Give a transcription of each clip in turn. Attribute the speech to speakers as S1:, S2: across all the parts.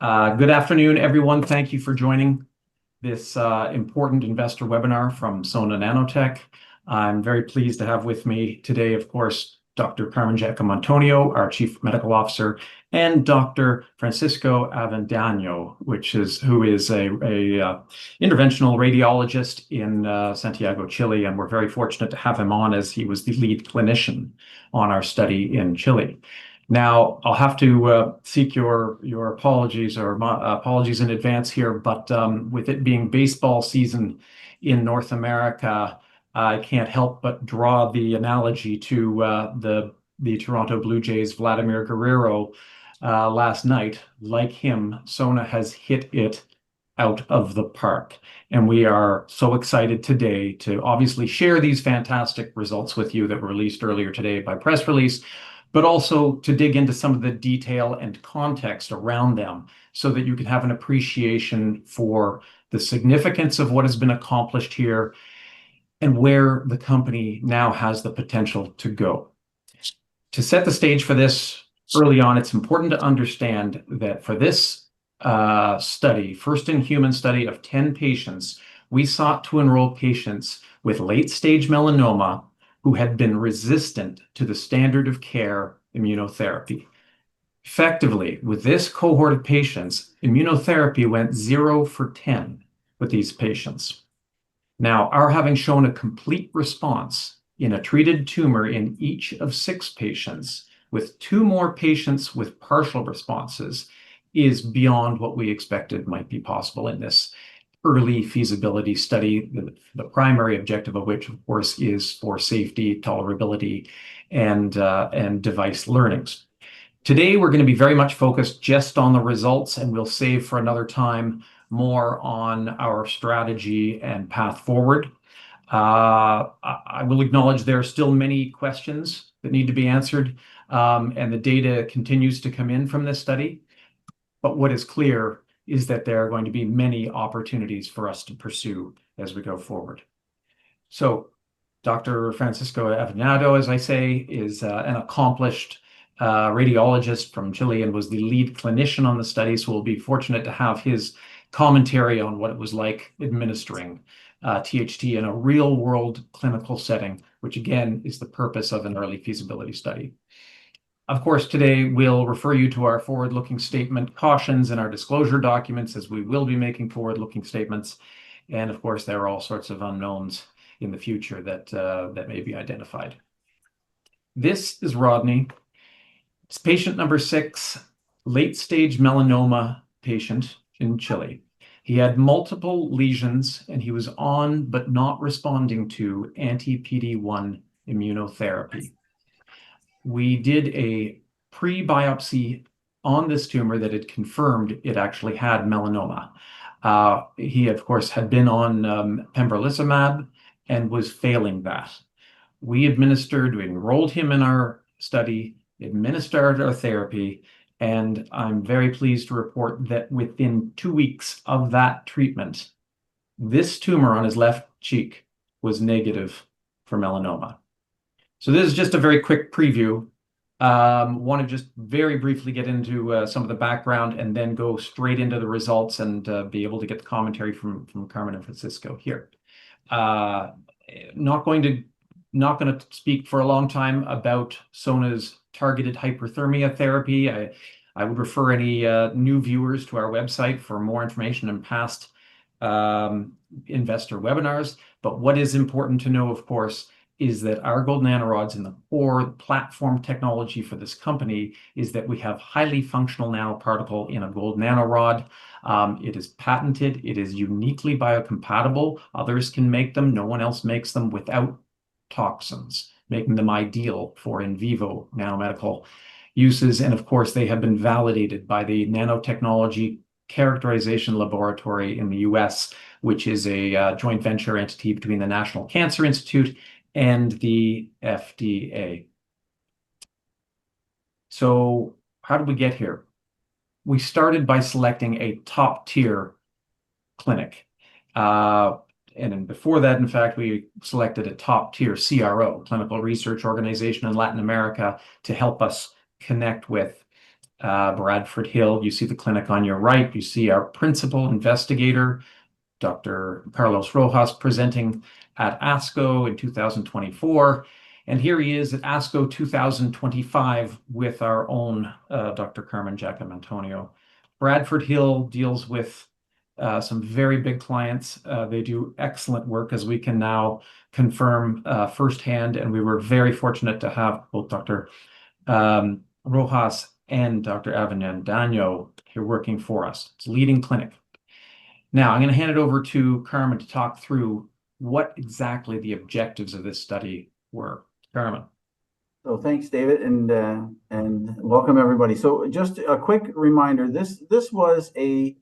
S1: Good afternoon, everyone. Thank you for joining this important investor webinar from Sona Nanotech. I'm very pleased to have with me today, of course, Dr. Carmen Giacomontonio, our Chief Medical Officer, and Dr. Francisco Avendano, who is a interventional radiologist in Santiago, Chile, and we're very fortunate to have him on as he was the lead clinician on our study in Chile. Now, I'll have to seek your apologies or apologies in advance here, but with it being baseball season in North America, I can't help but draw the analogy to the Toronto Blue Jays' Vladimir Guerrero last night. Like him, Sona has hit it out of the park. And we are so excited today to obviously share these fantastic results with you that were released earlier today by press release, but also to dig into some of the detail and context around them so that you can have an appreciation for the significance of what has been accomplished here and where the company now has the potential to go. To set the stage for this early on, it's important to understand that for this study, first-in-human study of 10 patients, we sought to enroll patients with late-stage melanoma who had been resistant to the standard of care immunotherapy. Effectively, with this cohort of patients, immunotherapy went 0 for 10 with these patients. Now, our having shown a complete response in a treated tumor in each of 6 patients, with 2 more patients with partial responses, is beyond what we expected might be possible in this early feasibility study, the primary objective of which, of course, is for safety, tolerability, and device learnings. Today, we're going to be very much focused just on the results, and we'll save for another time more on our strategy and path forward. I will acknowledge there are still many questions that need to be answered, and the data continues to come in from this study. But what is clear is that there are going to be many opportunities for us to pursue as we go forward. So Dr. Francisco Avendano, as I say, is an accomplished radiologist from Chile and was the lead clinician on the study, so we'll be fortunate to have his commentary on what it was like administering THT in a real-world clinical setting, which again is the purpose of an early feasibility study. Of course, today we'll refer you to our forward-looking statement cautions and our disclosure documents, as we will be making forward-looking statements. And of course, there are all sorts of unknowns in the future that may be identified. This is Rodney. It's patient number 6, late-stage melanoma patient in Chile. He had multiple lesions and he was on but not responding to anti-PD-1 immunotherapy. We did a pre-biopsy on this tumor that had confirmed it actually had melanoma. He, of course, had been on pembrolizumab and was failing that. We enrolled him in our study, administered our therapy, and I'm very pleased to report that within 2 weeks of that treatment, this tumor on his left cheek was negative for melanoma. So this is just a very quick preview. Want to just very briefly get into some of the background and then go straight into the results and be able to get the commentary from Carmen and Francisco here. Not going to speak for a long time about Sona's targeted hyperthermia therapy. I would refer any new viewers to our website for more information and past investor webinars. But what is important to know, of course, is that our gold nanorods and the core platform technology for this company is that we have highly functional nanoparticle in a gold nanorod. It is patented. It is uniquely biocompatible. Others can make them. No one else makes them without toxins, making them ideal for in vivo nanomedical uses. And of course, they have been validated by the Nanotechnology Characterization Laboratory in the US, which is a joint venture entity between the National Cancer Institute and the FDA. So how did we get here? We started by selecting a top-tier clinic. And then before that, in fact, we selected a top-tier CRO, clinical research organization in Latin America, to help us connect with Bradford Hill. You see the clinic on your right. You see our principal investigator, Dr. Carlos Rojas, presenting at ASCO in 2024. And here he is at ASCO 2025 with our own Dr. Carmen Giacomantonio. Bradford Hill deals with some very big clients. They do excellent work, as we can now confirm firsthand. And we were very fortunate to have both Dr. Rojas and Dr. Avendano here working for us. It's a leading clinic. Now, I'm going to hand it over to Carmen to talk through what exactly the objectives of this study were. Carmen.
S2: So thanks, David, and welcome everybody. So just a quick reminder: this was an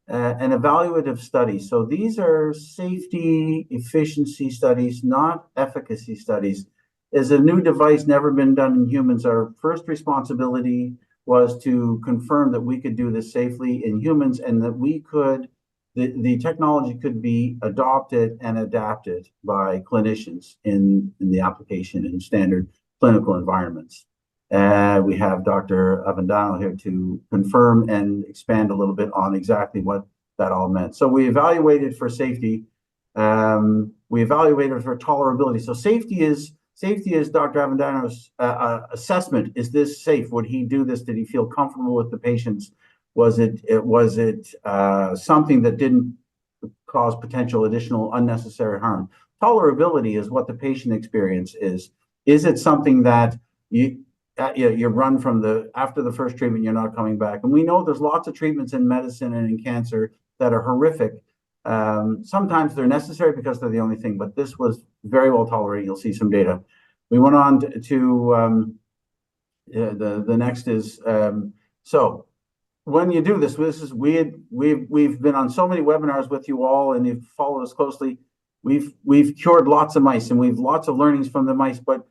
S2: evaluative study. So these are safety, efficiency studies, not efficacy studies. As a new device, never been done in humans, our first responsibility was to confirm that we could do this safely in humans and that we could. The technology could be adopted and adapted by clinicians in the application in standard clinical environments. We have Dr. Avendano here to confirm and expand a little bit on exactly what that all meant. So we evaluated for safety. We evaluated for tolerability. So safety is Dr. Avendano's assessment. Is this safe? Would he do this? Did he feel comfortable with the patients? Was it something that didn't cause potential additional unnecessary harm? Tolerability is what the patient experience is. Is it something that you run from after the first treatment, you're not coming back? And we know there's lots of treatments in medicine and in cancer that are horrific. Sometimes they're necessary because they're the only thing, but this was very well tolerated. You'll see some data. We went on to the next is so. When you do this we've been on so many webinars with you all, and you've followed us closely. We've cured lots of mice, and we've lots of learnings from the mice. But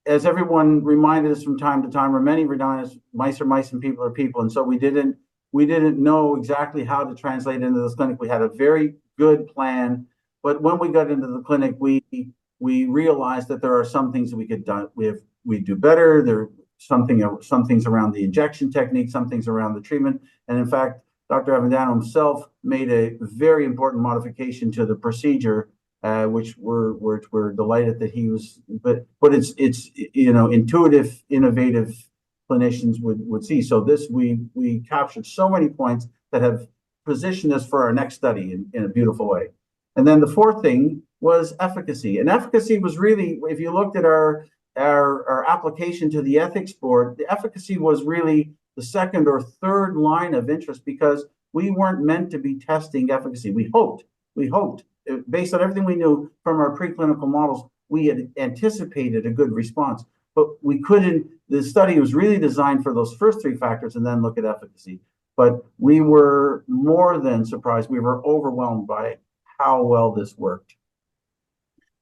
S2: as everyone reminded us from time to time, or many reminded us, mice are mice and people are people, and so we didn't know exactly how to translate into this clinic. We had a very good plan, but when we got into the clinic, we realized that there are some things that we could do better. There. Some things around the injection technique, some things around the treatment. And in fact, Dr. Avendano himself made a very important modification to the procedure, which we're delighted that he was, but it's intuitive, innovative clinicians would see. So this, we captured so many points that have positioned us for our next study in a beautiful way. And then the fourth thing was efficacy. And efficacy was really, if you looked at our application to the ethics board, the efficacy was really the second or third line of interest, because we weren't meant to be testing efficacy. We hoped, based on everything we knew from our preclinical models, we had anticipated a good response, but we couldn't. The study was really designed for those first three factors and then look at efficacy. But we were more than surprised. We were overwhelmed by how well this worked.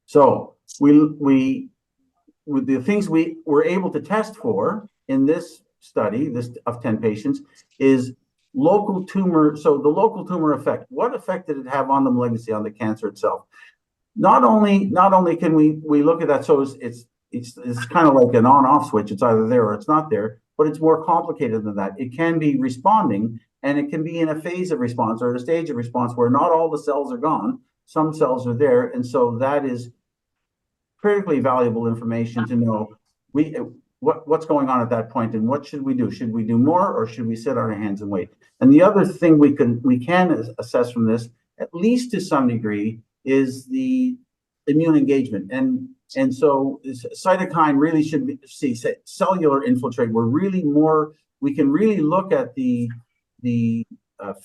S2: So with the things we were able to test for in this study, this of 10 patients, is local tumor. So the local tumor effect, what effect did it have on the malignancy, on the cancer itself? Not only can we look at that, so it's kind of like an on-off switch. It's either there or it's not there, but it's more complicated than that. It can be responding, and it can be in a phase of response or a stage of response where not all the cells are gone. Some cells are there, and so that is critically valuable information to know what's going on at that point, and what should we do? Should we do more, or should we sit on our hands and wait? And the other thing we can assess from this, at least to some degree, is the immune engagement. And so cytokine really should be cellular infiltrate. We can really look at the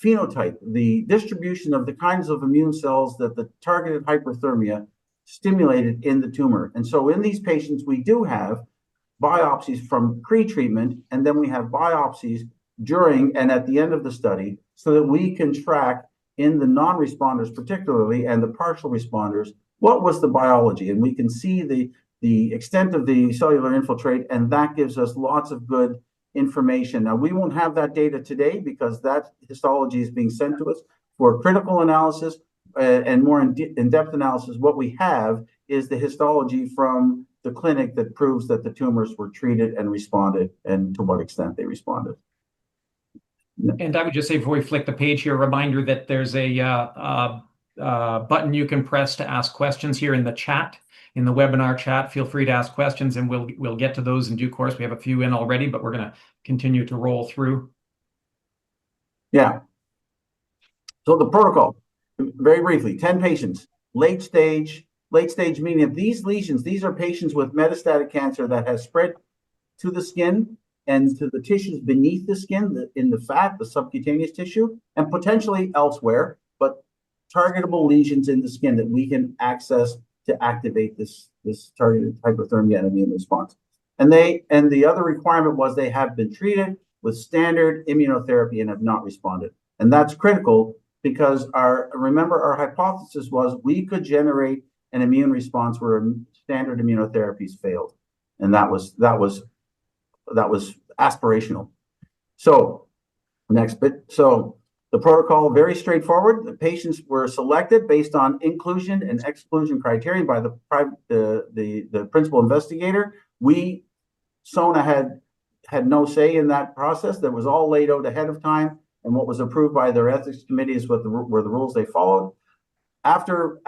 S2: phenotype, the distribution of the kinds of immune cells that the targeted hyperthermia stimulated in the tumor. And so in these patients, we do have biopsies from pre-treatment, and then we have biopsies during and at the end of the study, so that we can track in the non-responders particularly, and the partial responders, what was the biology. And we can see the extent of the cellular infiltrate, and that gives us lots of good information. Now, we won't have that data today because that histology is being sent to us for critical analysis and more in-depth analysis. What we have is the histology from the clinic that proves that the tumors were treated and responded, and to what extent they responded.
S1: And I would just say, before we flick the page here, a reminder that there's a button you can press to ask questions here in the chat, in the webinar chat. Feel free to ask questions, and we'll get to those in due course. We have a few in already, but we're going to continue to roll through.
S2: Yeah. So the protocol, very briefly, 10 patients, late stage meaning that these lesions, these are patients with metastatic cancer that has spread to the skin and to the tissues beneath the skin, in the fat, the subcutaneous tissue, and potentially elsewhere, but targetable lesions in the skin that we can access to activate this targeted hyperthermia and immune response. And the other requirement was they have been treated with standard immunotherapy and have not responded. And that's critical because remember our hypothesis was we could generate an immune response where standard immunotherapies failed. And that was aspirational. So next bit. So the protocol, very straightforward. The patients were selected based on inclusion and exclusion criteria by the principal investigator. Sona had no say in that process. That was all laid out ahead of time, and what was approved by their ethics committees were the rules they followed. After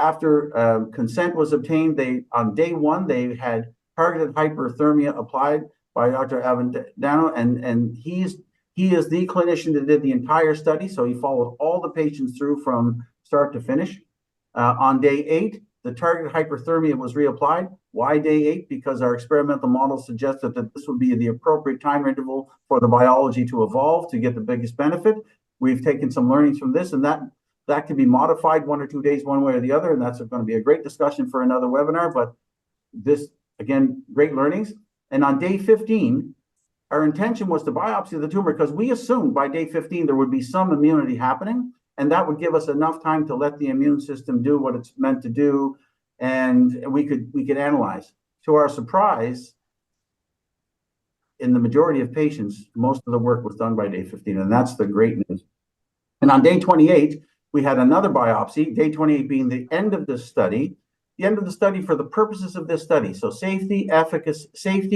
S2: consent was obtained, on day one they had targeted hyperthermia applied by Dr. Avendano, and he is the clinician that did the entire study, so he followed all the patients through from start to finish. On day 8, the targeted hyperthermia was reapplied. Why day 8? Because our experimental model suggested that this would be the appropriate time interval for the biology to evolve to get the biggest benefit. We've taken some learnings from this, and that can be modified 1 or 2 days, one way or the other, and that's going to be a great discussion for another webinar. But this, again, great learnings. And on day 15, our intention was to biopsy the tumor because we assumed by day 15 there would be some immunity happening, and that would give us enough time to let the immune system do what it's meant to do, and we could analyze. To our surprise, in the majority of patients, most of the work was done by day 15, and that's the great news. And on day 28, we had another biopsy, day 28 being the end of this study. The end of the study for the purposes of this study. So safety,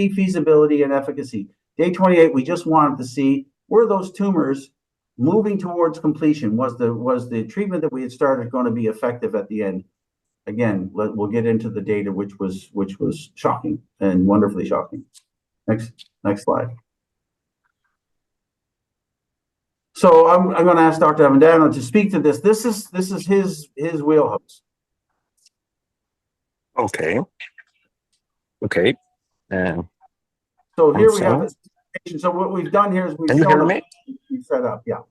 S2: feasibility, and efficacy. Day 28, we just wanted to see, were those tumors moving towards completion? Was the treatment that we had started going to be effective at the end? Again, we'll get into the data, which was shocking and wonderfully shocking. Next slide. So I'm going to ask Dr. Avendano to speak to this. This is his wheelhouse.
S3: Okay.
S2: So here we have this patient. So what we've done here is we've shown
S3: me?
S2: We've set up. Yeah.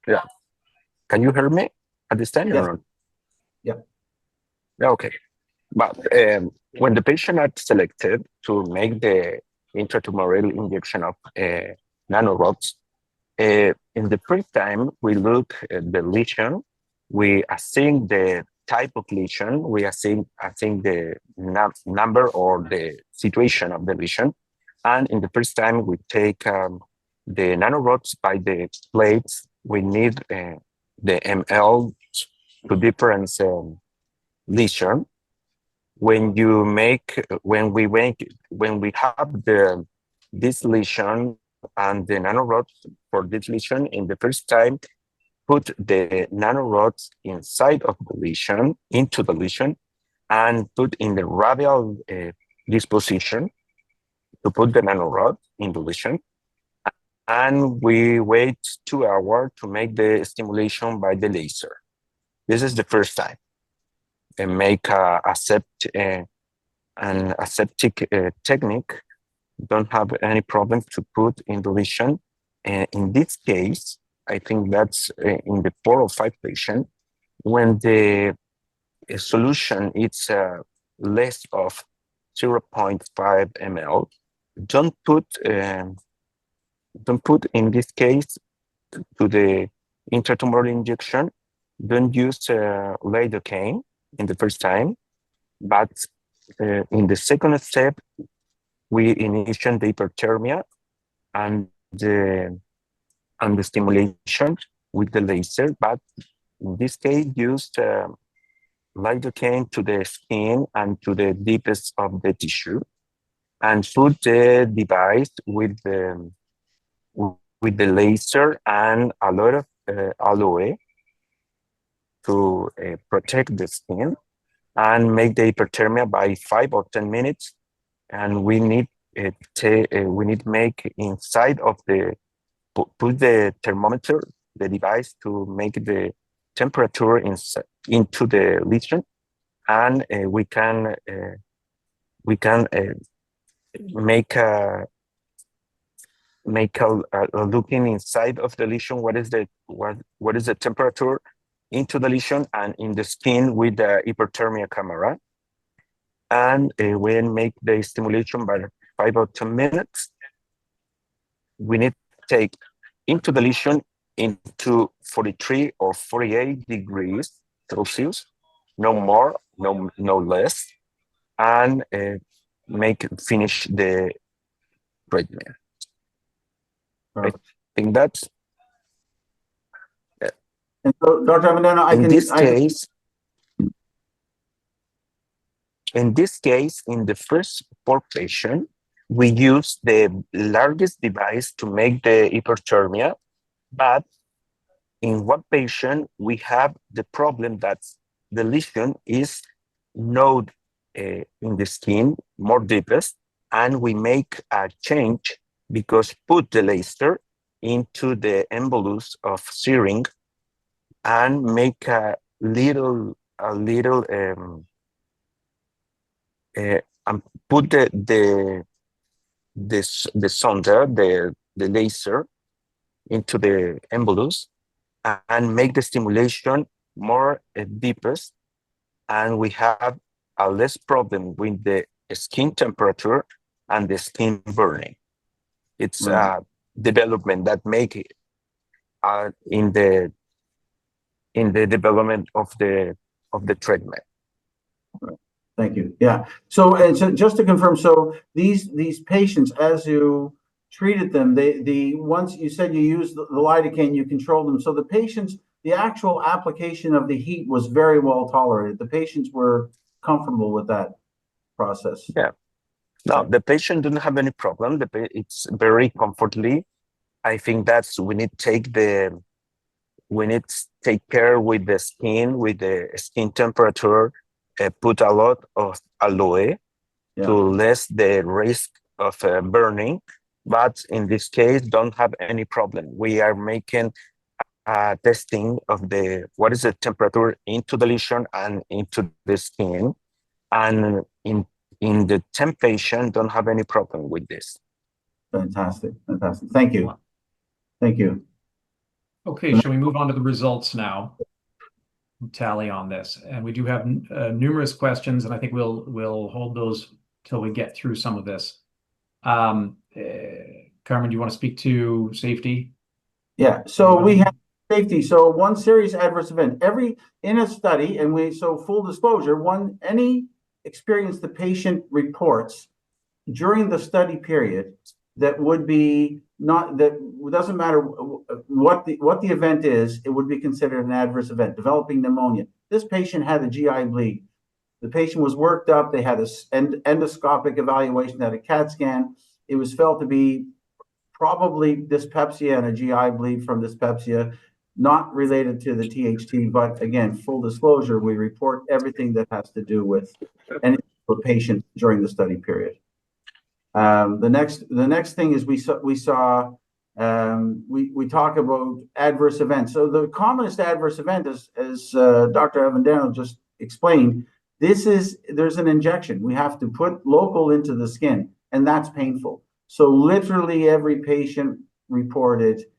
S3: Yeah. Can you hear me at this time?
S2: Yes.
S3: Yeah. Okay. But when the patient is selected to make the intratumoral injection of nanorods, in the first time we look at the lesion, we assign the type of lesion, we assign the number or the situation of the lesion, and in the first time we take the nanorods by the plates. We need the ml to different lesion. When we have this lesion and the nanorods for this lesion, in the first time, put the nanorods inside of the lesion, into the lesion, and put in the radial disposition to put the nanorod in the lesion. And we wait 2 hours to make the stimulation by the laser. This is the first time. And make an aseptic technique. Don't have any problem to put in the lesion. And in this case, I think that's in the 4 or 5 patients, when the solution is less of 0.5 ml, don't put in this case to the intratumoral injection, don't use lidocaine in the first time, but in the second step, we initiate the hyperthermia and the stimulation with the laser, but in this case used lidocaine to the skin and to the deepest of the tissue, and put the device with the laser and a lot of aloe to protect the skin and make the hyperthermia by 5 or 10 minutes. And we need make inside of the put the thermometer, the device, to make the temperature into the lesion, and we can make a looking inside of the lesion. What is the temperature into the lesion and in the skin with the hyperthermia camera, and we make the stimulation by 5 or 10 minutes. We need to take into the lesion into 43 or 48 degrees Celsius, no more, no less, and finish the treatment. I think that's
S2: And so, Dr. Avendano,
S3: in this case, in the first 4 patients, we use the largest device to make the hyperthermia, but in one patient, we have the problem that the lesion is not in the skin, more deepest, and we make a change because put the laser into the embolus of syringe and make a little and put the sonda, the laser into the embolus and make the stimulation more deepest, and we have a less problem with the skin temperature and the skin burning. It's a development that make it in the development of the treatment.
S2: Thank you. Yeah. So, and so just to confirm, so these patients, as you treated them, once you said you used the lidocaine, you controlled them. So the patients, the actual application of the heat was very well tolerated. The patients were comfortable with that process.
S3: Yeah. No, the patient didn't have any problem. It's very comfortably. I think that's we need to take care with the skin temperature. Put a lot of aloe to less the risk of burning, but in this case don't have any problem. We are making testing of what is the temperature into the lesion and into the skin, and in the 10 patient don't have any problem with this.
S2: Fantastic. Thank you.
S1: Okay, shall we move on to the results now? Tally on this, and we do have numerous questions, and I think we'll hold those till we get through some of this. Carmen, do you want to speak to safety?
S2: Yeah, so we have safety. So one serious adverse event in a study, and full disclosure, any experience the patient reports during the study period that would be doesn't matter what the event is, it would be considered an adverse event. Developing pneumonia. This patient had a GI bleed. The patient was worked up. They had an endoscopic evaluation, had a CAT scan. It was felt to be probably dyspepsia and a GI bleed from dyspepsia, not related to the THT. But again, full disclosure, we report everything that has to do with any patient during the study period. The next thing is we talk about adverse events. So the commonest adverse event is, as Dr. Avendano just explained, there's an injection. We have to put local into the skin, and that's painful. So literally every patient reported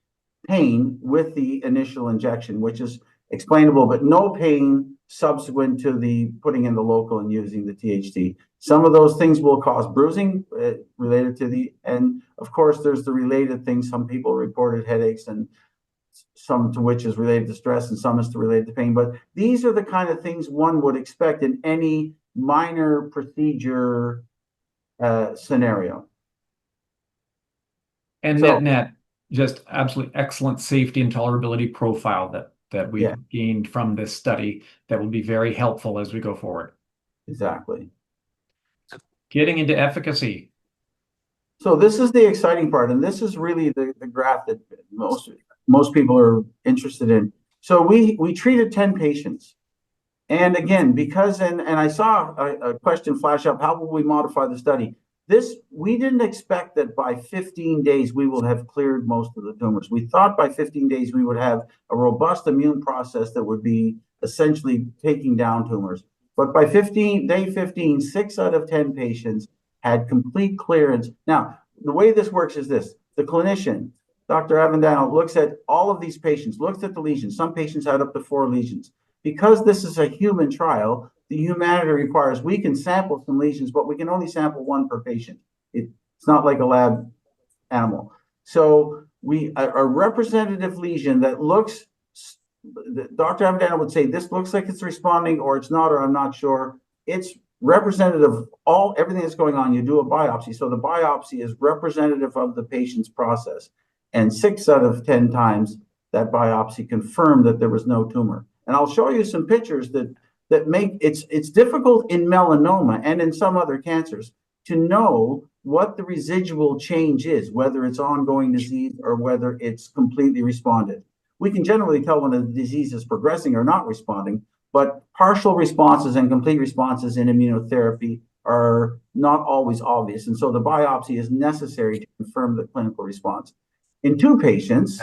S2: pain with the initial injection, which is explainable, but no pain subsequent to the putting in the local and using the THT. Some of those things will cause bruising related to and of course there's the related things. Some people reported headaches, and some to which is related to stress, and some is related to pain. But these are the kind of things one would expect in any minor procedure scenario.
S1: And net, just absolutely excellent safety and tolerability profile that that we've gained from this study that will be very helpful as we go forward.
S2: Exactly.
S1: Getting into efficacy.
S2: So this is the exciting part, and this is really the graph that most people are interested in. So we treated 10 patients. And again, because, and I saw a question flash up, how will we modify the study? We didn't expect that by 15 days we will have cleared most of the tumors. We thought by 15 days we would have a robust immune process that would be essentially taking down tumors. But by day 15, 6 out of 10 patients had complete clearance. Now, the way this works is this. The clinician, Dr. Avendano, looks at all of these patients, looks at the lesions. Some patients had up to 4 lesions. Because this is a human trial, the humanity requires we can sample some lesions, but we can only sample 1 per patient. It's not like a lab animal. So a representative lesion that looks, Dr. Avendano would say, this looks like it's responding, or it's not, or I'm not sure. It's representative of everything that's going on. You do a biopsy. So the biopsy is representative of the patient's process. And 6 out of 10 times that biopsy confirmed that there was no tumor. And I'll show you some pictures that make it's difficult in melanoma and in some other cancers to know what the residual change is, whether it's ongoing disease or whether it's completely responded. We can generally tell when a disease is progressing or not responding, but partial responses and complete responses in immunotherapy are not always obvious. And so the biopsy is necessary to confirm the clinical response. In 2 patients,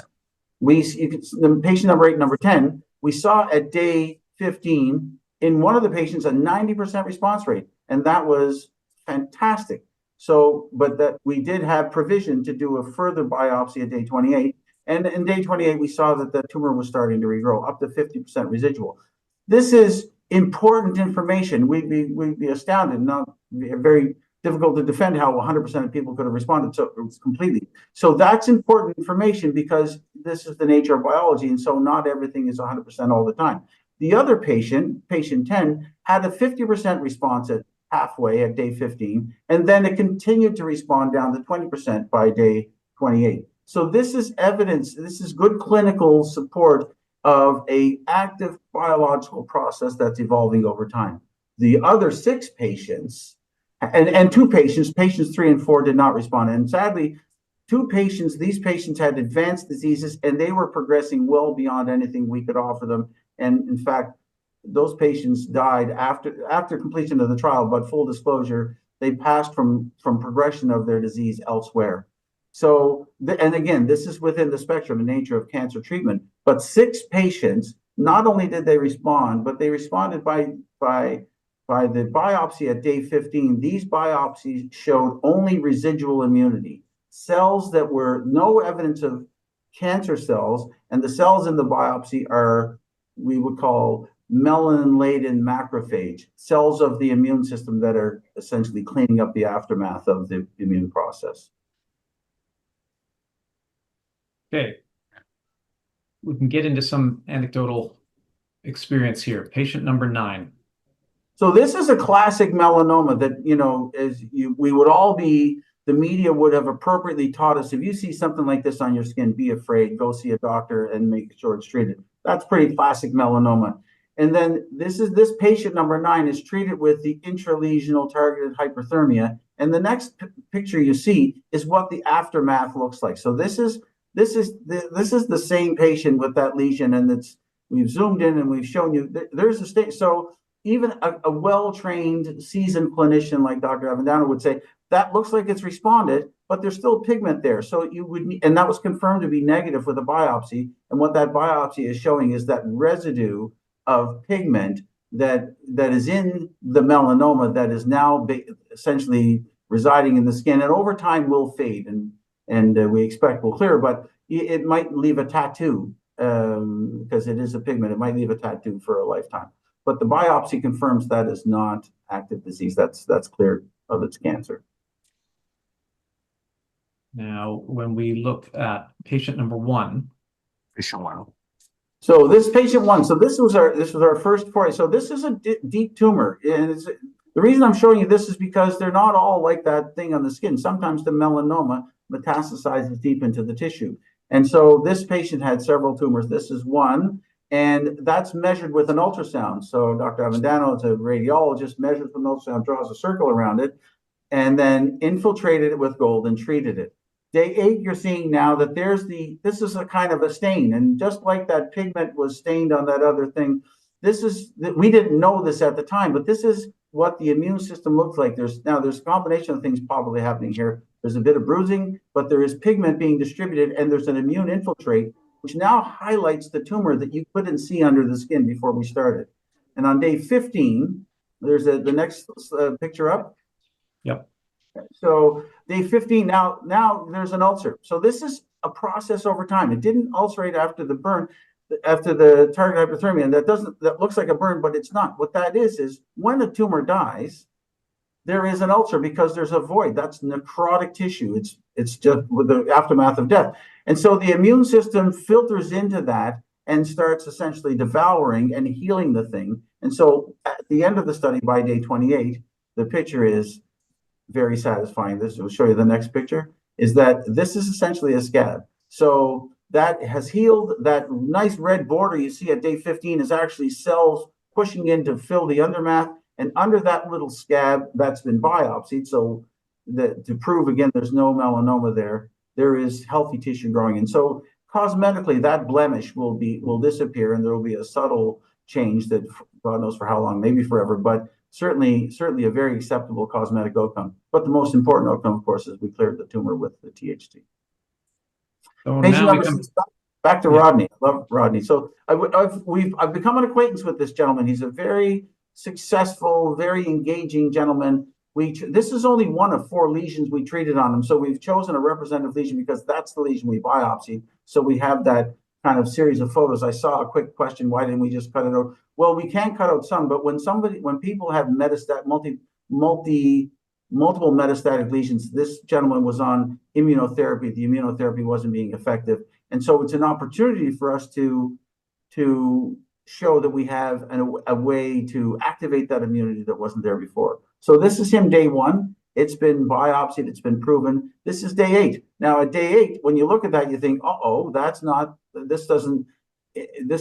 S2: the patient number 8, number 10, we saw at day 15 in one of the patients a 90% response rate, and that was fantastic. So, but that we did have provision to do a further biopsy at day 28, and in day 28 we saw that the tumor was starting to regrow up to 50% residual. This is important information. We'd be astounded, not very difficult to defend how 100% of people could have responded so completely. So that's important information because this is the nature of biology, and so not everything is 100% all the time. The other patient 10, had a 50% response at halfway at day 15, and then it continued to respond down to 20% by day 28. So this is evidence, this is good clinical support of an active biological process that's evolving over time. The other 6 patients, and 2 patients, patients 3 and 4 did not respond. And sadly, 2 patients, these patients had advanced diseases and they were progressing well beyond anything we could offer them. And in fact, those patients died after completion of the trial, but full disclosure, they passed from progression of their disease elsewhere. So, and again, this is within the spectrum and nature of cancer treatment, but 6 patients, not only did they respond, but they responded by the biopsy at day 15. These biopsies showed only residual immunity, cells that were no evidence of cancer cells, and the cells in the biopsy are, we would call melanin-laden macrophage, cells of the immune system that are essentially cleaning up the aftermath of the immune process.
S1: Okay. We can get into some anecdotal experience here. Patient number 9.
S2: So this is a classic melanoma that, we would all be, the media would have appropriately taught us, if you see something like this on your skin, be afraid, go see a doctor and make sure it's treated. That's pretty classic melanoma. And then this patient number 9 is treated with the intralesional targeted hyperthermia. And the next picture you see is what the aftermath looks like. So this is the same patient with that lesion, and we've zoomed in and we've shown you there's a state. So even a well-trained, seasoned clinician like Dr. Avendano would say, that looks like it's responded, but there's still pigment there. So and that was confirmed to be negative with a biopsy. And what that biopsy is showing is that residue of pigment that is in the melanoma that is now essentially residing in the skin, and over time will fade and we expect will clear, but it might leave a tattoo because it is a pigment. It might leave a tattoo for a lifetime. But the biopsy confirms that is not active disease. That's cleared of its cancer.
S1: Now, when we look at patient number 1.
S3: Patient 1.
S2: So this patient 1. So this was our first foray. So this is a deep tumor, and the reason I'm showing you this is because they're not all like that thing on the skin. Sometimes the melanoma metastasizes deep into the tissue, and so this patient had several tumors. This is one. And that's measured with an ultrasound. So Dr. Avendano, as a radiologist, measures with an ultrasound, draws a circle around it, and then infiltrated it with gold and treated it. Day 8, you're seeing now that this is a kind of a stain. And just like that pigment was stained on that other thing, we didn't know this at the time, but this is what the immune system looks like. There's a combination of things probably happening here. There's a bit of bruising, but there is pigment being distributed, and there's an immune infiltrate, which now highlights the tumor that you couldn't see under the skin before we started. And on day 15, there's the next picture up.
S1: Yep.
S2: So day 15, now there's an ulcer. So this is a process over time. It didn't ulcerate after the burn, after the target hyperthermia, and that looks like a burn, but it's not. What that is when a tumor dies, there is an ulcer because there's a void. That's necrotic tissue. It's just with the aftermath of death. And so the immune system filters into that and starts essentially devouring and healing the thing. And so at the end of the study, by day 28, the picture is very satisfying. This will show you the next picture, is that this is essentially a scab. So that has healed. That nice red border you see at day 15 is actually cells pushing in to fill the undermath. And under that little scab that's been biopsied, so to prove again there's no melanoma there is healthy tissue growing. And so cosmetically, that blemish will disappear, and there will be a subtle change that God knows for how long, maybe forever, but certainly a very acceptable cosmetic outcome. But the most important outcome, of course, is we cleared the tumor with the THT.
S1: So
S2: Patient
S1: now
S2: number 6, back to Rodney. I love Rodney. So I've become an acquaintance with this gentleman. He's a very successful, very engaging gentleman. This is only one of 4 lesions we treated on him. So we've chosen a representative lesion because that's the lesion we biopsied. So we have that kind of series of photos. I saw a quick question, why didn't we just cut it out? Well, we can cut out some, but when people have multiple metastatic lesions, this gentleman was on immunotherapy. The immunotherapy wasn't being effective. And so it's an opportunity for us to show that we have a way to activate that immunity that wasn't there before. So this is him day 1. It's been biopsied. It's been proven. This is day 8. Now at day 8, when you look at that, you think, this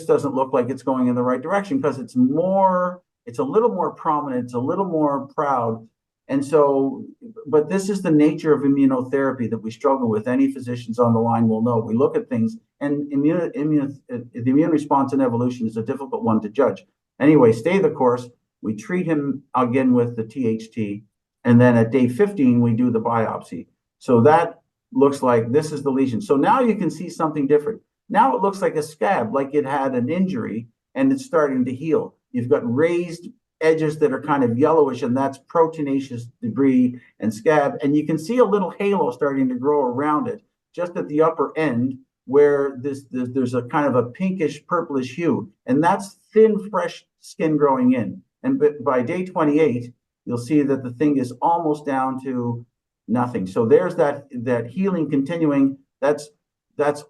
S2: doesn't look like it's going in the right direction, because it's a little more prominent. It's a little more proud. And so, but this is the nature of immunotherapy that we struggle with. Any physicians on the line will know. We look at things, and the immune response in evolution is a difficult one to judge. Anyway, stay the course. We treat him again with the THT, and then at day 15, we do the biopsy. So that looks like this is the lesion. So now you can see something different. Now it looks like a scab, like it had an injury, and it's starting to heal. You've got raised edges that are kind of yellowish, and that's proteinaceous debris and scab. And you can see a little halo starting to grow around it, just at the upper end, where there's a kind of a pinkish purplish hue, and that's thin, fresh skin growing in. And by day 28, you'll see that the thing is almost down to nothing. So there's that healing continuing. That's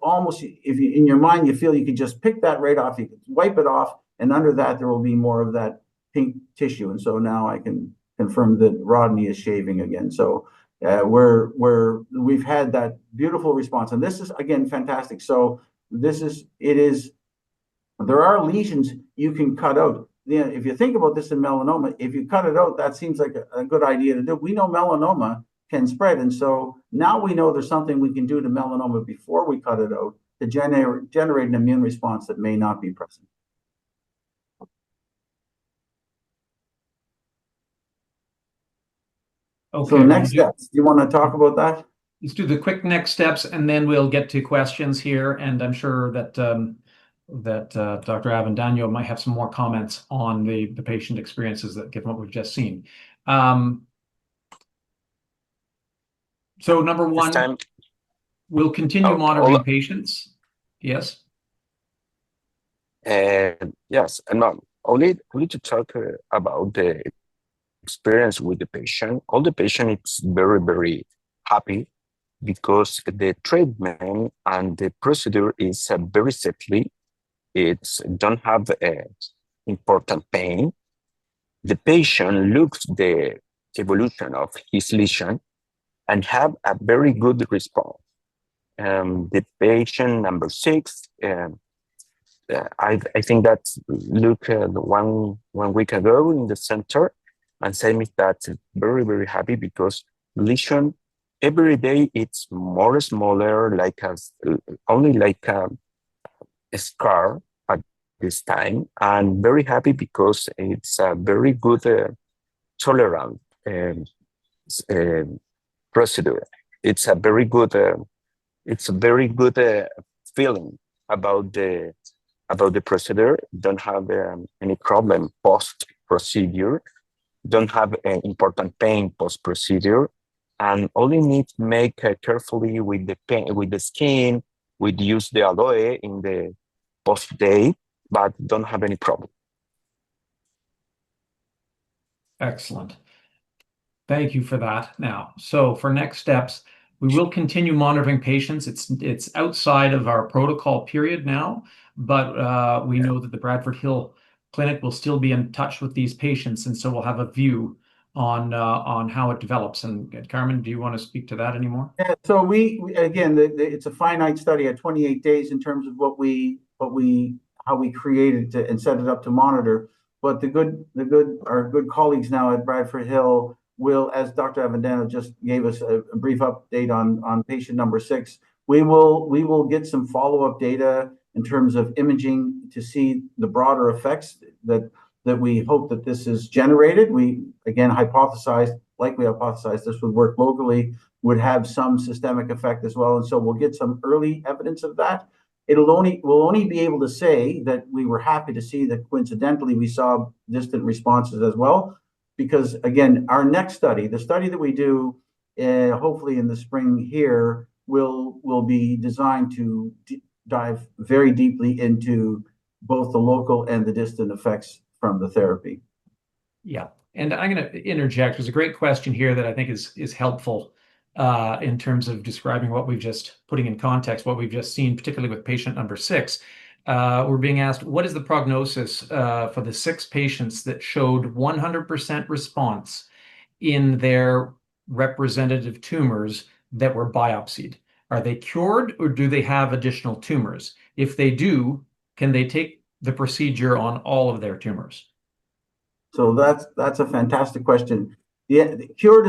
S2: almost, if you, in your mind, you feel you could just pick that right off, you could wipe it off, and under that there will be more of that pink tissue. And so now I can confirm that Rodney is shaving again. So we've had that beautiful response, and this is again fantastic. So there are lesions you can cut out. If you think about this in melanoma, if you cut it out, that seems like a good idea to do. We know melanoma can spread, and so now we know there's something we can do to melanoma before we cut it out to generate an immune response that may not be present.
S1: Okay.
S2: So next steps, do you want to talk about that?
S1: Let's do the quick next steps, and then we'll get to questions here. And I'm sure that Dr. Avendano might have some more comments on the patient experiences, that given what we've just seen. So number 1, we'll continue monitoring patients. Yes.
S3: Yes, and not only to talk about the experience with the patient. All the patient is very, very happy because the treatment and the procedure is very safely. It's don't have important pain. The patient looks the evolution of his lesion and have a very good response. The patient number 6 I think that Luke one week ago in the center and said me that very, very happy because lesion every day it's more smaller, like only like a scar at this time, and very happy because it's a very good tolerant uh, procedure. It's a very good feeling about the procedure. Don't have any problem post procedure. Don't have important pain post procedure, and only need to make carefully with the pain, with the skin. We use the aloe in the post day, but don't have any problem.
S1: Excellent. Thank you for that. Now, so for next steps, we will continue monitoring patients. It's outside of our protocol period now, but we know that the Bradford Hill Clinic will still be in touch with these patients, and so we'll have a view on how it develops. And Carmen, do you want to speak to that anymore?
S2: Yeah, so we again, it's a finite study at 28 days in terms of how we created it and set it up to monitor. But our good colleagues now at Bradford Hill will, as Dr. Avendano just gave us a brief update on patient number 6, we will get some follow-up data in terms of imaging to see the broader effects that we hope that this is generated. We again hypothesized, like we hypothesized, this would work locally, would have some systemic effect as well, and so we'll get some early evidence of that. We'll only be able to say that we were happy to see that coincidentally we saw distant responses as well, because again, our next study, the study that we do, hopefully in the spring here, will be designed to dive very deeply into both the local and the distant effects from the therapy.
S1: Yeah, and I'm going to interject. There's a great question here that I think is helpful in terms of describing what we've just putting in context, what we've just seen, particularly with patient number 6. We're being asked, what is the prognosis for the 6 patients that showed 100% response in their representative tumors that were biopsied? Are they cured or do they have additional tumors? If they do, can they take the procedure on all of their tumors?
S2: So that's a fantastic question. Yeah, cured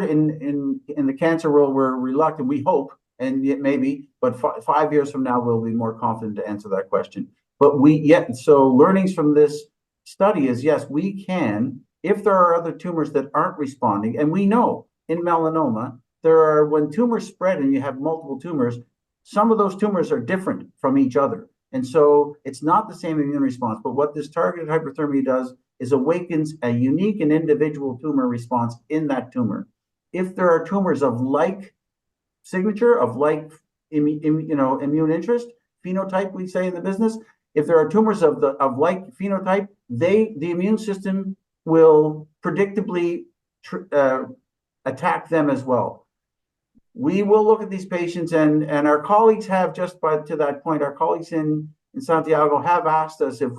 S2: in the cancer world, we're reluctant. We hope, and yet maybe, but 5 years from now we'll be more confident to answer that question. But so learnings from this study is yes, we can, if there are other tumors that aren't responding, and we know in melanoma when tumors spread and you have multiple tumors, some of those tumors are different from each other, and so it's not the same immune response. But what this targeted hyperthermia does is awakens a unique and individual tumor response in that tumor. If there are tumors of like signature, of like immune interest, phenotype, we say in the business, if there are tumors of like phenotype, the immune system will predictably attack them as well. We will look at these patients, and our colleagues have, to that point, our colleagues in Santiago have asked us if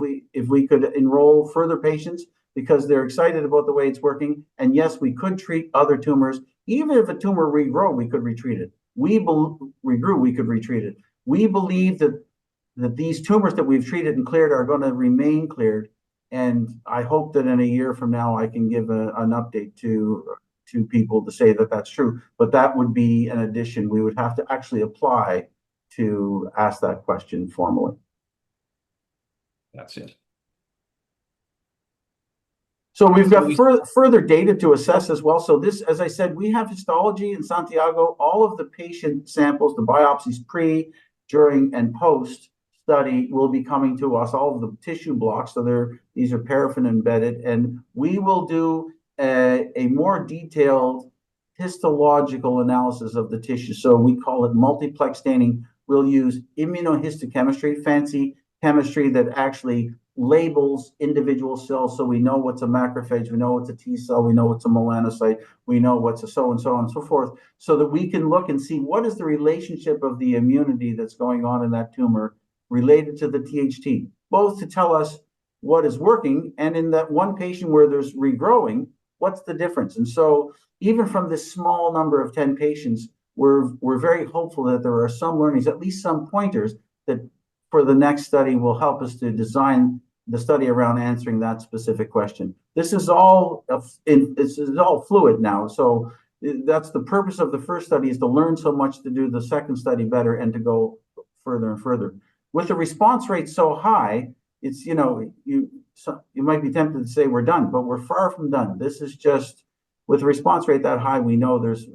S2: we could enroll further patients because they're excited about the way it's working. And yes, we could treat other tumors. Even if a tumor regrew, we could retreat it. We could retreat it. We believe that these tumors that we've treated and cleared are going to remain cleared. And I hope that in a year from now, I can give an update to people to say that that's true. But that would be an addition. We would have to actually apply to ask that question formally.
S1: That's it.
S2: So we've got further data to assess as well. So this, as I said, we have histology in Santiago. All of the patient samples, the biopsies pre, during, and post study will be coming to us, all of the tissue blocks. So these are paraffin embedded, and we will do a more detailed histological analysis of the tissue. So we call it multiplex staining. We'll use immunohistochemistry, fancy chemistry that actually labels individual cells, so we know what's a macrophage, we know what's a T cell, we know what's a melanocyte, we know what's a so and so on and so forth, so that we can look and see what is the relationship of the immunity that's going on in that tumor related to the THT, both to tell us what is working, and in that one patient where there's regrowing, what's the difference. And so even from this small number of 10 patients, we're very hopeful that there are some learnings, at least some pointers, that for the next study will help us to design the study around answering that specific question. This is all fluid now. So that's the purpose of the first study, is to learn so much to do the second study better and to go further and further. With the response rate so high, it's, you might be tempted to say we're done, but we're far from done. This is just, with the response rate that high, we know there's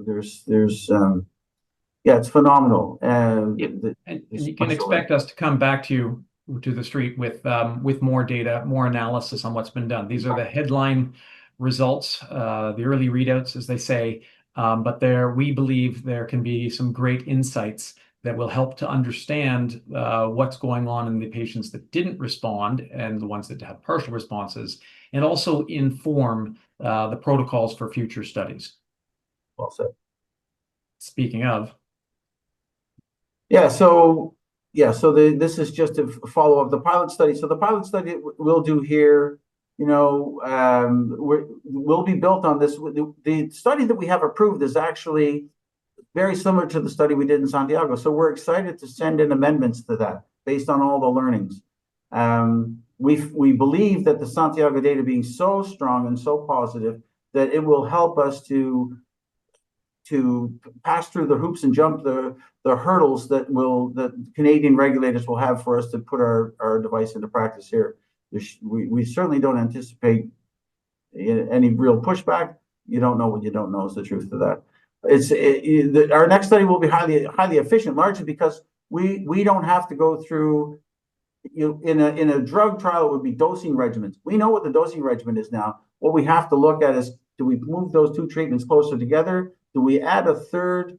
S2: it's phenomenal.
S1: And you can expect us to come back to the street with more data, more analysis on what's been done. These are the headline results, the early readouts, as they say. But we believe there can be some great insights that will help to understand what's going on in the patients that didn't respond and the ones that have partial responses, and also inform the protocols for future studies.
S2: Well said.
S1: Speaking of.
S2: This is just to follow up the pilot study. So the pilot study we'll do here, will be built on this. The study that we have approved is actually very similar to the study we did in Santiago. So we're excited to send in amendments to that based on all the learnings. We believe that the Santiago data being so strong and so positive that it will help us to pass through the hoops and jump the hurdles that Canadian regulators will have for us to put our device into practice here. We certainly don't anticipate any real pushback. You don't know what you don't know is the truth of that. Our next study will be highly efficient, largely because we don't have to go through, in a drug trial, it would be dosing regimens. We know what the dosing regimen is now. What we have to look at is, do we move those two treatments closer together? Do we add a third?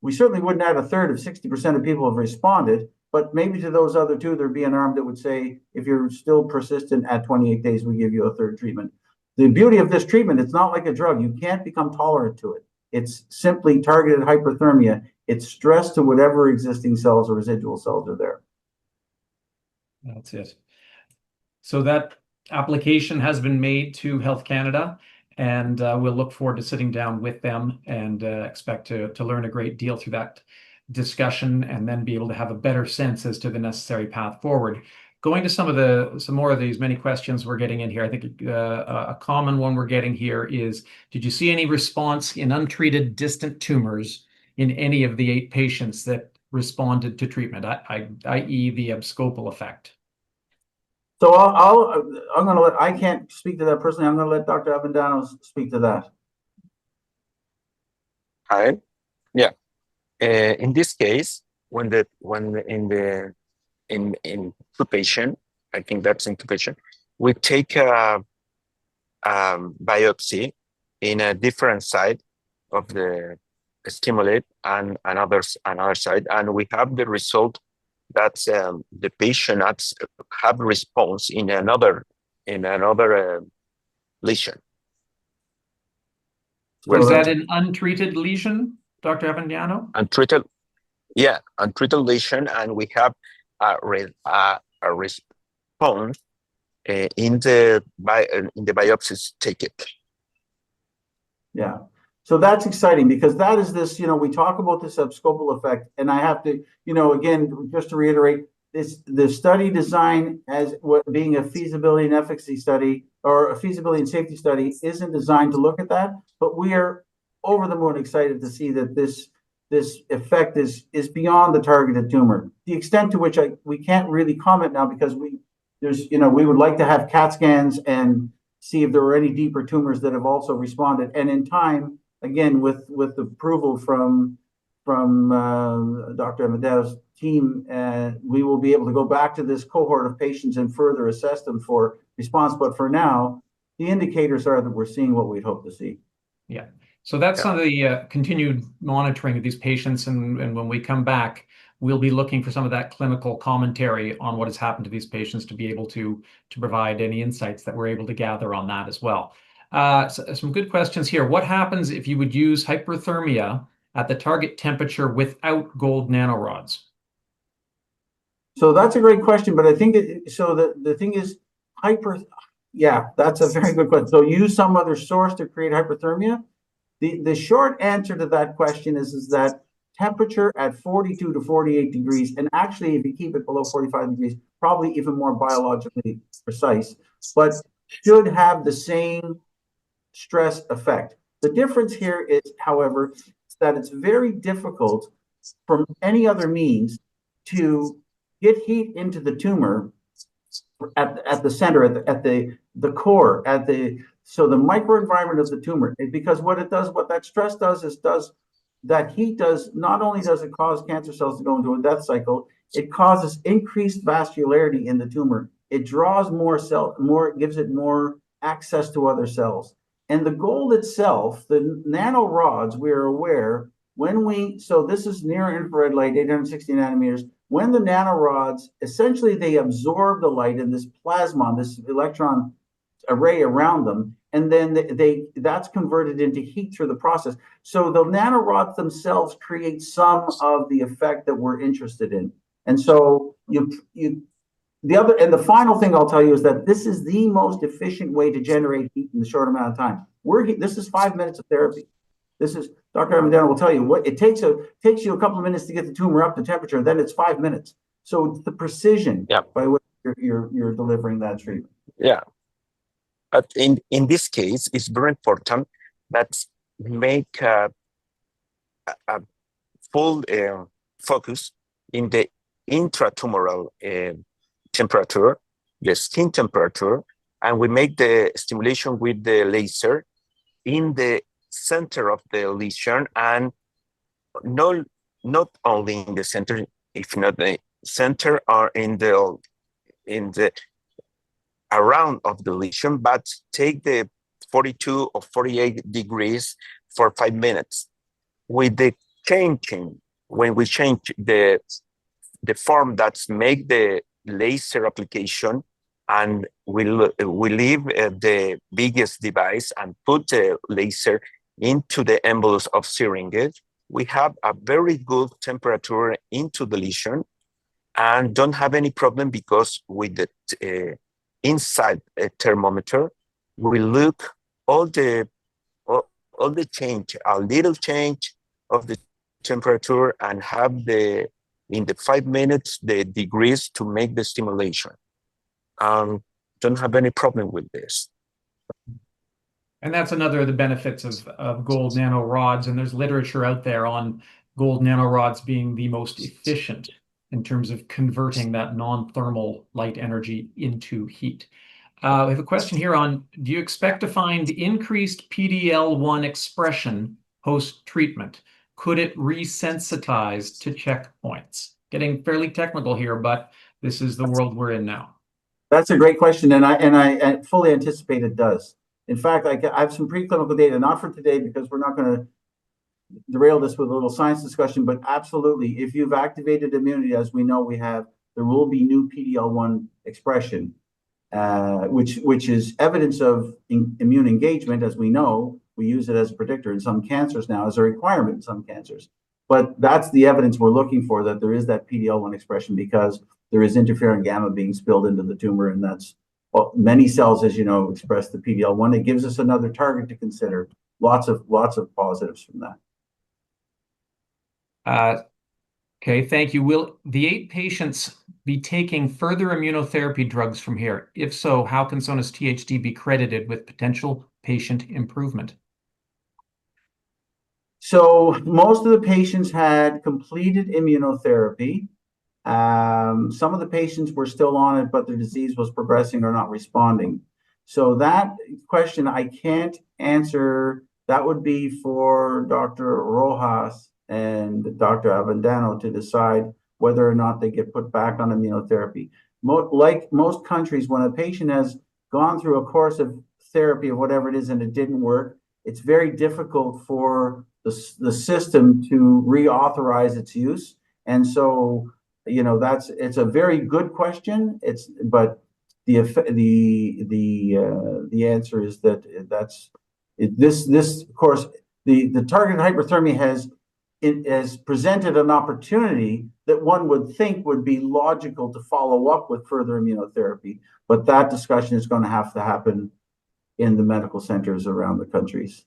S2: We certainly wouldn't add a third if 60% of people have responded, but maybe to those other two, there'd be an arm that would say, if you're still persistent at 28 days, we give you a third treatment. The beauty of this treatment, it's not like a drug. You can't become tolerant to it. It's simply targeted hyperthermia. It's stress to whatever existing cells or residual cells are there.
S1: That's it. So that application has been made to Health Canada, and we'll look forward to sitting down with them and expect to learn a great deal through that discussion, and then be able to have a better sense as to the necessary path forward. Going to some more of these many questions we're getting in here, I think a common one we're getting here is, did you see any response in untreated distant tumors in any of the 8 patients that responded to treatment, i.e. the abscopal effect?
S2: So I'm going to I can't speak to that personally. I'm going to let Dr. Avendano speak to that.
S3: Hi. Yeah. In this case, when in intubation, I think that's intubation, we take a biopsy in a different side of the stimulate and another side, and we have the result that the patient have response in another lesion.
S1: Was that an untreated lesion, Dr. Avendano?
S3: Untreated lesion, and we have a response in the biopsies taken.
S2: Yeah. So that's exciting, because that is this, we talk about this abscopal effect, and I have to, again, just to reiterate, the study design as being a feasibility and efficacy study, or a feasibility and safety study, isn't designed to look at that, but we are over the moon excited to see that this effect is beyond the targeted tumor. The extent to which we can't really comment now, because we would like to have CAT scans and see if there were any deeper tumors that have also responded. And in time, again, with the approval from Dr. Amedeo's team, we will be able to go back to this cohort of patients and further assess them for response. But for now, the indicators are that we're seeing what we'd hope to see.
S1: Yeah. So that's some of the continued monitoring of these patients, and when we come back, we'll be looking for some of that clinical commentary on what has happened to these patients, to be able to provide any insights that we're able to gather on that as well. So some good questions here. What happens if you would use hyperthermia at the target temperature without gold nanorods?
S2: So that's a great question, but I think the thing is that's a very good question. So use some other source to create hyperthermia. The short answer to that question is that temperature at 42 to 48 degrees, and actually, if you keep it below 45 degrees, probably even more biologically precise, but should have the same stress effect. The difference here is, however, that it's very difficult from any other means to get heat into the tumor at the center, at the core, so the microenvironment of the tumor, because what that stress does is that heat does, not only does it cause cancer cells to go into a death cycle, it causes increased vascularity in the tumor. It draws it gives it more access to other cells. And the goal itself, the nanorods, we are aware, so this is near infrared light, 860 nanometers. When the nanorods, essentially they absorb the light in this plasmon, this electron array around them, and then that's converted into heat through the process. So the nanorods themselves create some of the effect that we're interested in. And so the final thing I'll tell you is that this is the most efficient way to generate heat in a short amount of time. This is 5 minutes of therapy. This is, Dr. Avendano will tell you, what it takes you a couple of minutes to get the tumor up to temperature, then it's 5 minutes. So it's the precision by which you're delivering that treatment.
S3: Yeah. But in this case, it's very important that make a full focus in the intratumoral temperature, the skin temperature, and we make the stimulation with the laser in the center of the lesion, and not only in the center, if not the center, or in the around of the lesion, but take the 42 or 48 degrees for 5 minutes. With the changing, when we change the form that's make the laser application, and we leave the biggest device and put the laser into the envelopes of syringes, we have a very good temperature into the lesion and don't have any problem, because with the inside a thermometer, we look all the change, a little change of the temperature, and have in the 5 minutes the degrees to make the stimulation. Don't have any problem with this.
S1: And that's another of the benefits of gold nanorods. And there's literature out there on gold nanorods being the most efficient in terms of converting that non-thermal light energy into heat. We have a question here on, do you expect to find increased PD-L1 expression post-treatment? Could it resensitize to checkpoints? Getting fairly technical here, but this is the world we're in now.
S2: That's a great question, and I fully anticipate it does. In fact, I have some preclinical data, not for today because we're not going to derail this with a little science discussion, but absolutely, if you've activated immunity, as we know we have, there will be new PD-L1 expression, which is evidence of immune engagement. As we know, we use it as a predictor in some cancers now, as a requirement in some cancers. But that's the evidence we're looking for, that there is that PD-L1 expression, because there is interferon gamma being spilled into the tumor, and that's, well, many cells, as you know, express the PD-L1. It gives us another target to consider. Lots of positives from that.
S1: Okay, thank you. Will the 8 patients be taking further immunotherapy drugs from here? If so, how can Sona's THT be credited with potential patient improvement?
S2: So most of the patients had completed immunotherapy. Some of the patients were still on it, but their disease was progressing or not responding. So that question I can't answer. That would be for Dr. Rojas and Dr. Avendano to decide whether or not they get put back on immunotherapy. Like most countries, when a patient has gone through a course of therapy of whatever it is and it didn't work, it's very difficult for the system to reauthorize its use. And so, you know, it's a very good question. But the answer is that this of course, the targeted hyperthermia has presented an opportunity that one would think would be logical to follow up with further immunotherapy, but that discussion is going to have to happen in the medical centers around the countries.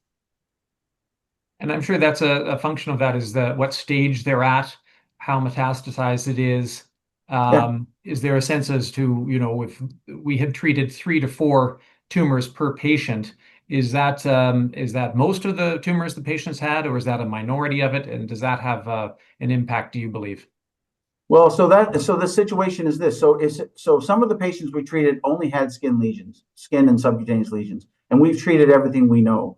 S1: And I'm sure that's a function of that is what stage they're at, how metastasized it is.
S2: Yeah.
S1: Is there a sense as to, if we had treated 3 to 4 tumors per patient, is that most of the tumors the patients had, or is that a minority of it? And does that have an impact, do you believe?
S2: Well, so the situation is this. So some of the patients we treated only had skin lesions, skin and subcutaneous lesions, and we've treated everything we know.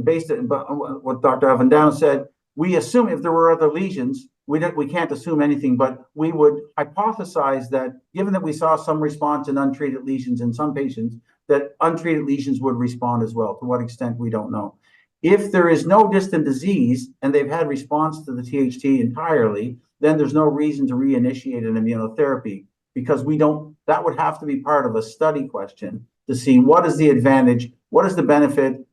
S2: Based it, but what Dr. Avendano said, we assume if there were other lesions, we can't assume anything, but we would hypothesize that given that we saw some response in untreated lesions in some patients, that untreated lesions would respond as well. To what extent, we don't know. If there is no distant disease and they've had response to the THT entirely, then there's no reason to reinitiate an immunotherapy because that would have to be part of a study question to see what is the advantage, what is the benefit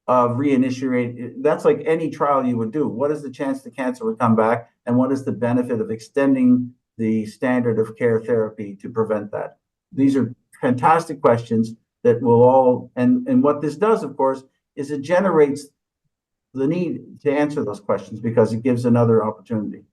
S2: of reinitiate. That's like any trial you would do. What is the chance the cancer would come back, and what is the benefit of extending the standard of care therapy to prevent that? These are fantastic questions that will all, and what this does, of course, is it generates the need to answer those questions because it gives another opportunity.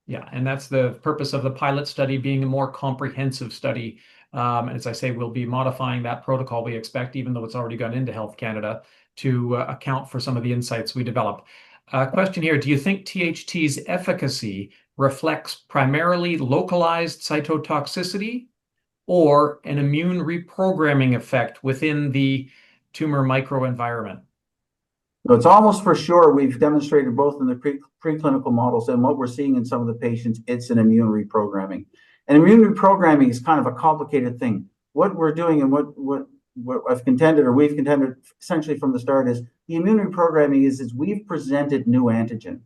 S1: Yeah, and that's the purpose of the pilot study being a more comprehensive study. And as I say, we'll be modifying that protocol, we expect, even though it's already gone into Health Canada, to account for some of the insights we develop. Question here, do you think THT's efficacy reflects primarily localized cytotoxicity or an immune reprogramming effect within the tumor microenvironment?
S2: So it's almost for sure we've demonstrated both in the preclinical models and what we're seeing in some of the patients, it's an immune reprogramming. And immune reprogramming is kind of a complicated thing. What we're doing and what I've contended or we've contended essentially from the start is the immune reprogramming is we've presented new antigen.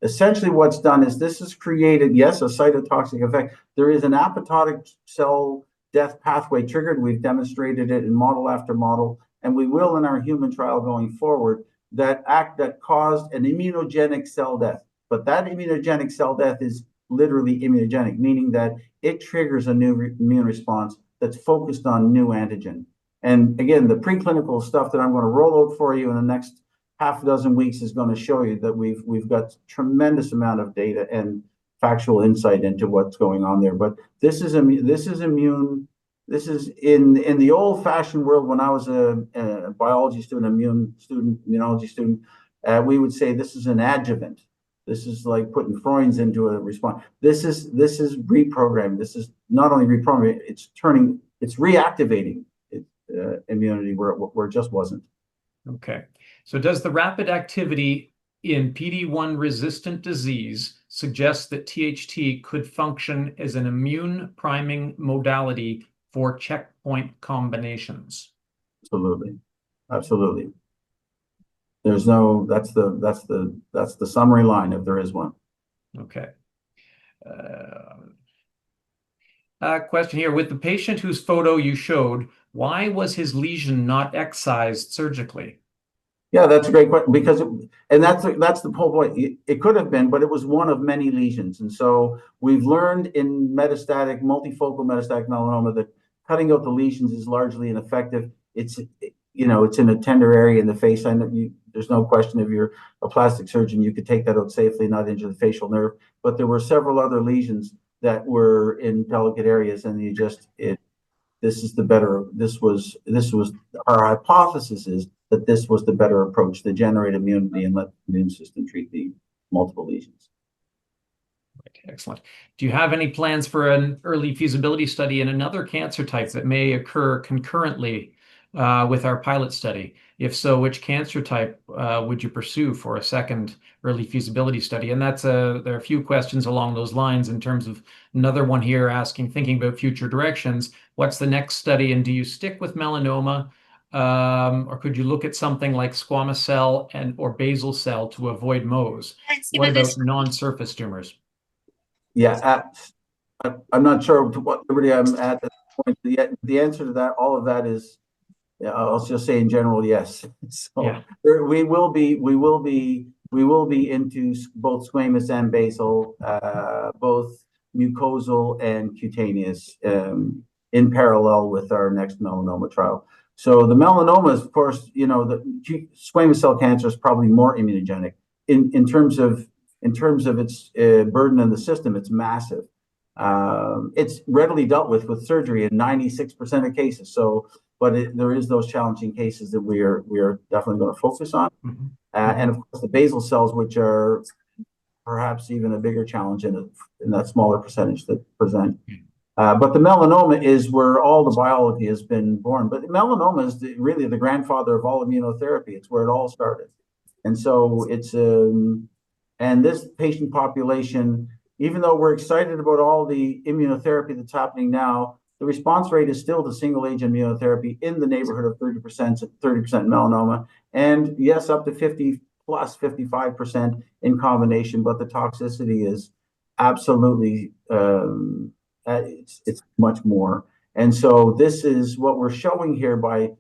S2: Essentially what's done is this has created, yes, a cytotoxic effect. There is an apoptotic cell death pathway triggered. We've demonstrated it in model after model, and we will in our human trial going forward that caused an immunogenic cell death. But that immunogenic cell death is literally immunogenic, meaning that it triggers a new immune response that's focused on new antigen. And again, the preclinical stuff that I'm going to roll out for you in the next half a dozen weeks is going to show you that we've got tremendous amount of data and factual insight into what's going on there. But this is immune. This is in the old-fashioned world when I was a biology student, immunology student, we would say this is an adjuvant. This is like putting Freund's into a response. This is reprogramming. This is not only reprogramming, it's reactivating immunity where it just wasn't.
S1: Okay. So does the rapid activity in PD-1 resistant disease suggest that THT could function as an immune priming modality for checkpoint combinations?
S2: Absolutely. There's no, that's the summary line if there is one.
S1: Okay. Question here, with the patient whose photo you showed, why was his lesion not excised surgically?
S2: Yeah, that's a great question because, and that's the whole point. It could have been, but it was one of many lesions. And so we've learned in multifocal metastatic melanoma that cutting out the lesions is largely ineffective. It's in a tender area in the face. I know there's no question if you're a plastic surgeon, you could take that out safely, not injure the facial nerve. But there were several other lesions that were in delicate areas, and this was our hypothesis is that this was the better approach to generate immunity and let the immune system treat the multiple lesions.
S1: Excellent. Do you have any plans for an early feasibility study in another cancer type that may occur concurrently with our pilot study? If so, which cancer type would you pursue for a second early feasibility study? And there are a few questions along those lines in terms of another one here thinking about future directions. What's the next study, and do you stick with melanoma? Or could you look at something like squamous cell or basal cell to avoid Mohs? What about non-surface tumors?
S2: Yeah, I'm not sure to what liberty I'm at this point. The answer to that, all of that is, I'll just say in general, yes. So
S1: yeah.
S2: we will be into both squamous and basal, both mucosal and cutaneous, in parallel with our next melanoma trial. So the melanomas, of course, the squamous cell cancer is probably more immunogenic in terms of its burden in the system. It's massive. It's readily dealt with surgery in 96% of cases. So, but there is those challenging cases that we are definitely going to focus on.
S1: Mm-hmm.
S2: And of course, the basal cells, which are perhaps even a bigger challenge in that smaller percentage that present. But the melanoma is where all the biology has been born. But melanoma is really the grandfather of all immunotherapy. It's where it all started. And so and this patient population, even though we're excited about all the immunotherapy that's happening now, the response rate is still to single agent immunotherapy in the neighborhood of 30% melanoma. And yes, up to 50 plus 55% in combination, but the toxicity is absolutely it's much more. And so this is what we're showing here by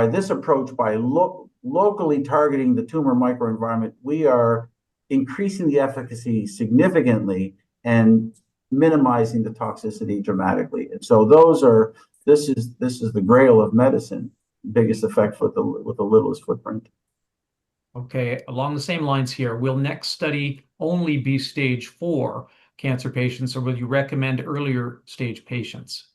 S2: this approach, by locally targeting the tumor microenvironment. We are increasing the efficacy significantly and minimizing the toxicity dramatically. And so this is the grail of medicine, biggest effect with the littlest footprint.
S1: Okay, along the same lines here, will next study only be stage 4 cancer patients, or will you recommend earlier stage patients?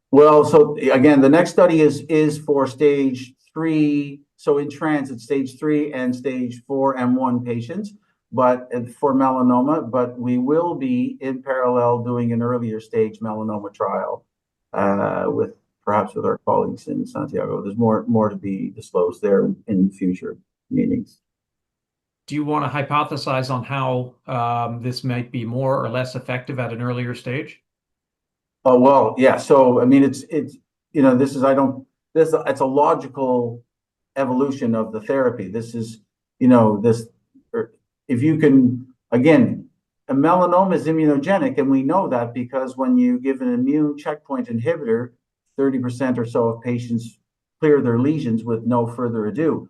S2: Well, so again, the next study is for stage 3. So in transit, stage 3 and stage 4 M1 patients, but for melanoma. But we will be in parallel doing an earlier stage melanoma trial perhaps with our colleagues in Santiago. There's more to be disclosed there in future meetings.
S1: Do you want to hypothesize on how this might be more or less effective at an earlier stage?
S2: Oh, well, yeah. So, I mean, it's it's a logical evolution of the therapy. This is, if you can, again, a melanoma is immunogenic, and we know that because when you give an immune checkpoint inhibitor, 30% or so of patients clear their lesions with no further ado.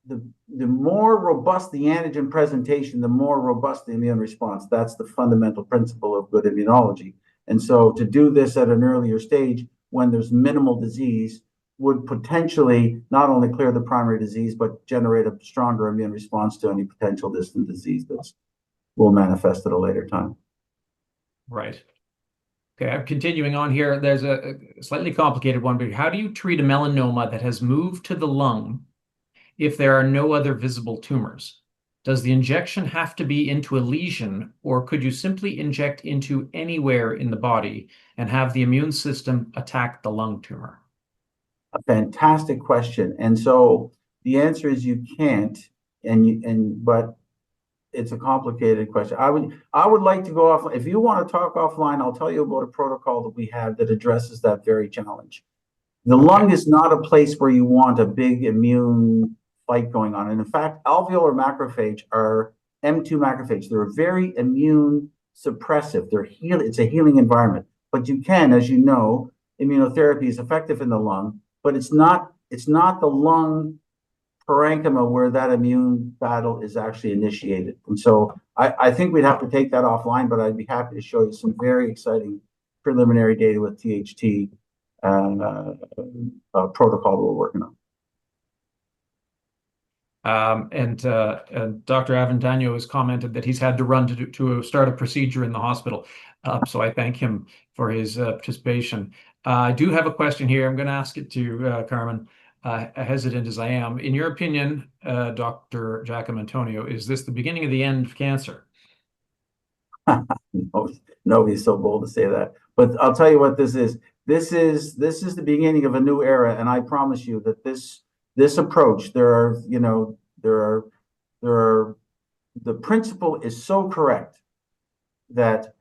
S2: The more robust the antigen presentation, the more robust the immune response. That's the fundamental principle of good immunology. And so to do this at an earlier stage when there's minimal disease would potentially not only clear the primary disease, but generate a stronger immune response to any potential distant disease that will manifest at a later time.
S1: Right. Okay, I'm continuing on here. There's a slightly complicated one, but how do you treat a melanoma that has moved to the lung if there are no other visible tumors? Does the injection have to be into a lesion, or could you simply inject into anywhere in the body and have the immune system attack the lung tumor?
S2: A fantastic question. And so the answer is you can't, but it's a complicated question. I would like to go off. If you want to talk offline, I'll tell you about a protocol that we have that addresses that very challenge. The lung is not a place where you want a big immune fight going on. And in fact, alveolar macrophage are M2 macrophages. They're very immune suppressive. It's a healing environment. But you can, as you know, immunotherapy is effective in the lung, but it's not the lung parenchyma where that immune battle is actually initiated. And so I think we'd have to take that offline, but I'd be happy to show you some very exciting preliminary data with THT protocol that we're working on.
S1: And Dr. Aventano has commented that he's had to run to start a procedure in the hospital. So I thank him for his participation. I do have a question here. I'm going to ask it to Carmen, hesitant as I am. In your opinion, Dr. Giacomantonio, is this the beginning of the end of cancer?
S2: Nobody's so bold to say that. But I'll tell you what this is. This is the beginning of a new era, and I promise you that this approach, the principle is so correct that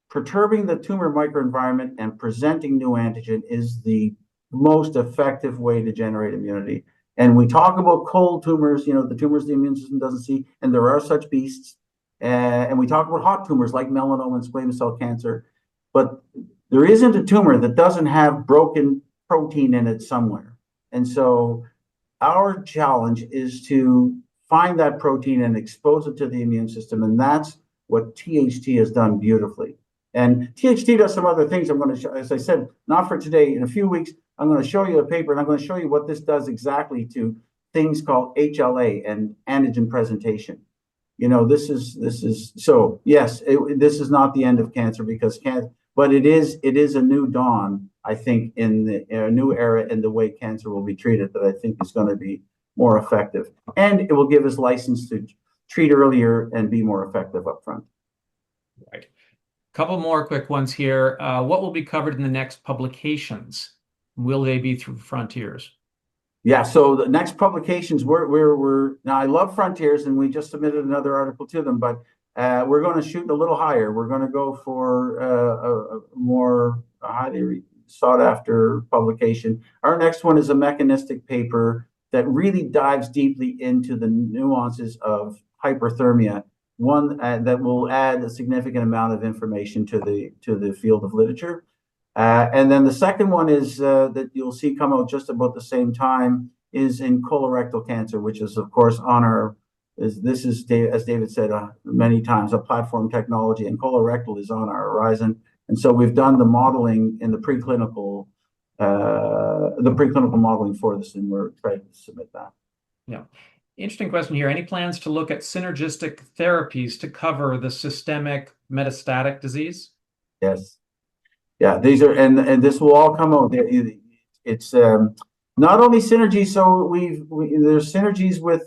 S2: perturbing the tumor microenvironment and presenting new antigen is the most effective way to generate immunity. And we talk about cold tumors, the tumors the immune system doesn't see, and there are such beasts. And we talk about hot tumors like melanoma and squamous cell cancer, but there isn't a tumor that doesn't have broken protein in it somewhere. And so our challenge is to find that protein and expose it to the immune system. And that's what THT has done beautifully. And THT does some other things. I'm going to show, as I said, not for today. In a few weeks, I'm going to show you a paper, and I'm going to show you what this does exactly to things called HLA and antigen presentation. This is so yes, this is not the end of cancer because but it is a new dawn, I think, in the new era in the way cancer will be treated that I think is going to be more effective, and it will give us license to treat earlier and be more effective up front.
S1: Right. Couple more quick ones here. What will be covered in the next publications? Will they be through Frontiers?
S2: Yeah, so the next publications, we're now I love Frontiers, and we just submitted another article to them, but we're going to shoot a little higher. We're going to go for a more highly sought after publication. Our next one is a mechanistic paper that really dives deeply into the nuances of hyperthermia, one that will add a significant amount of information to the field of literature. And then the second one is that you'll see come out just about the same time is in colorectal cancer, which is of course on our as David said many times, a platform technology, and colorectal is on our horizon. And so we've done the modeling in the preclinical modeling for this, and we're excited to submit that.
S1: Yeah. Interesting question here. Any plans to look at synergistic therapies to cover the systemic metastatic disease?
S2: Yes. Yeah, these are, and this will all come out. It's not only synergy. So there's synergies with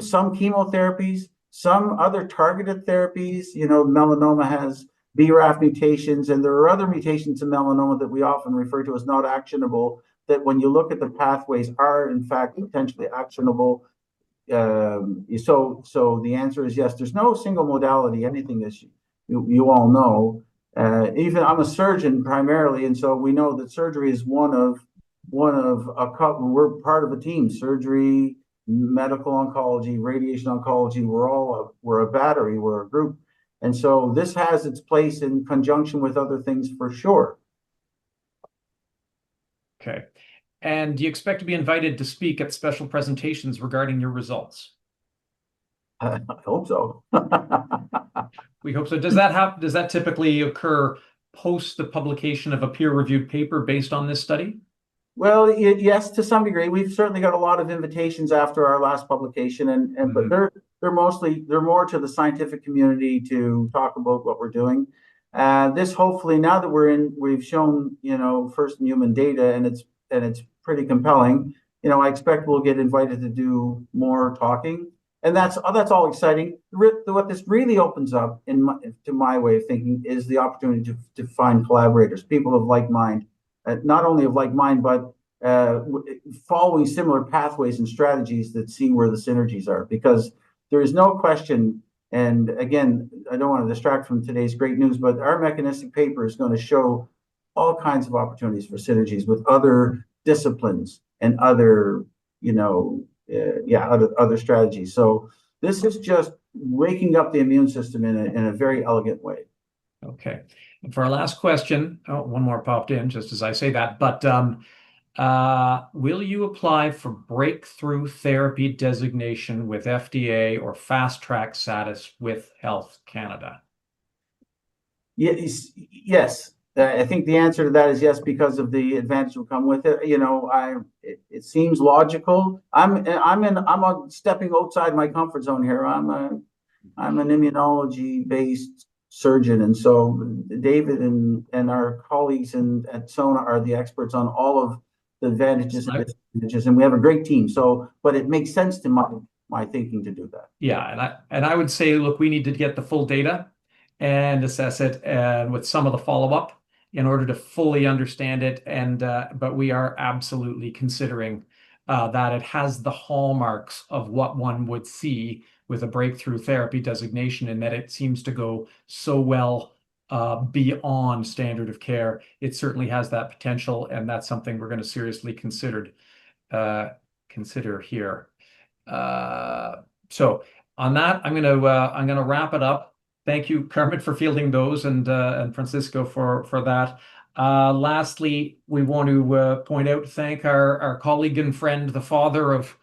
S2: some chemotherapies, some other targeted therapies. Melanoma has BRAF mutations, and there are other mutations in melanoma that we often refer to as not actionable, that when you look at the pathways are in fact potentially actionable. So the answer is yes. There's no single modality, anything that you all know. Even I'm a surgeon primarily, and so we know that surgery is one of a couple. We're part of a team: surgery, medical oncology, radiation oncology. We're a battery. We're a group, and so this has its place in conjunction with other things for sure.
S1: Okay. And do you expect to be invited to speak at special presentations regarding your results?
S2: I hope so.
S1: We hope so. Does that typically occur post the publication of a peer-reviewed paper based on this study?
S2: Well, yes, to some degree. We've certainly got a lot of invitations after our last publication, and but they're more to the scientific community to talk about what we're doing. This hopefully, now that we've shown first in human data, and it's pretty compelling. I expect we'll get invited to do more talking. And that's all exciting. What this really opens up, to my way of thinking, is the opportunity to find collaborators, people of like mind, not only of like mind, but following similar pathways and strategies that see where the synergies are. Because there is no question, and again, I don't want to distract from today's great news, but our mechanistic paper is going to show all kinds of opportunities for synergies with other disciplines and other other strategies. So this is just waking up the immune system in a very elegant way.
S1: Okay. And for our last question, one more popped in just as I say that, but will you apply for breakthrough therapy designation with FDA or fast track status with Health Canada?
S2: Yes. I think the answer to that is yes, because of the advantage will come with it. It seems logical. I'm stepping outside my comfort zone here. I'm an immunology-based surgeon, and so David and our colleagues at Sona are the experts on all of the advantages and disadvantages, and we have a great team. So, but it makes sense to my thinking to do that.
S1: Yeah, and I would say, look, we need to get the full data and assess it, and with some of the follow-up, in order to fully understand it. But we are absolutely considering that it has the hallmarks of what one would see with a breakthrough therapy designation, and that it seems to go so well beyond standard of care. It certainly has that potential, and that's something we're going to seriously consider here. So on that, I'm gonna wrap it up. Thank you, Kermit, for fielding those, and Francisco for that. Lastly, we want to thank our colleague and friend, the father of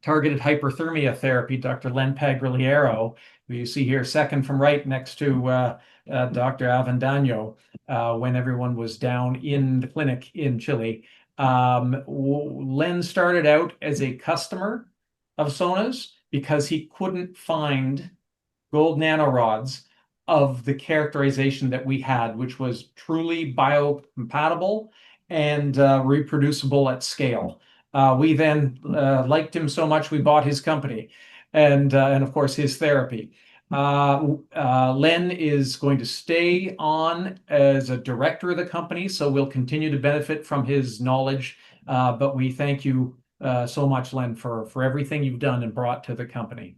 S1: targeted hyperthermia therapy, Dr. Len Pagliaro. who you see here second from right next to Dr. Avendano, when everyone was down in the clinic in Chile. Len started out as a customer of Sona's because he couldn't find gold nanorods of the characterization that we had, which was truly biocompatible and reproducible at scale. We then liked him so much we bought his company and of course his therapy. Len is going to stay on as a director of the company, so we'll continue to benefit from his knowledge. But we thank you so much, Len, for everything you've done and brought to the company.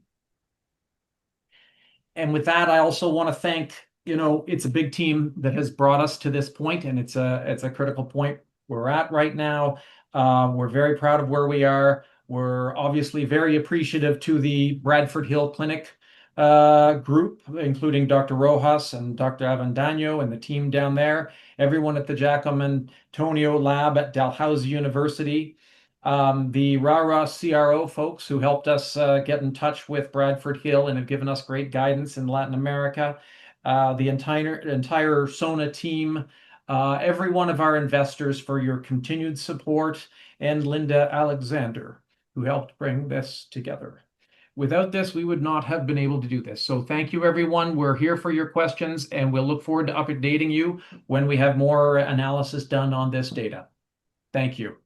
S1: And with that, I also want to thank, it's a big team that has brought us to this point, and it's a critical point we're at right now. We're very proud of where we are. We're obviously very appreciative to the Bradford Hill Clinic group, including Dr. Rojas and Dr. Avendano and the team down there, everyone at the Giacomo Antonio Lab at Dalhousie University, the RARA CRO folks who helped us get in touch with Bradford Hill and have given us great guidance in Latin America, the entire Sona team, every one of our investors for your continued support, and Linda Alexander, who helped bring this together. Without this, we would not have been able to do this. So thank you, everyone. We're here for your questions, and we'll look forward to updating you when we have more analysis done on this data. Thank you.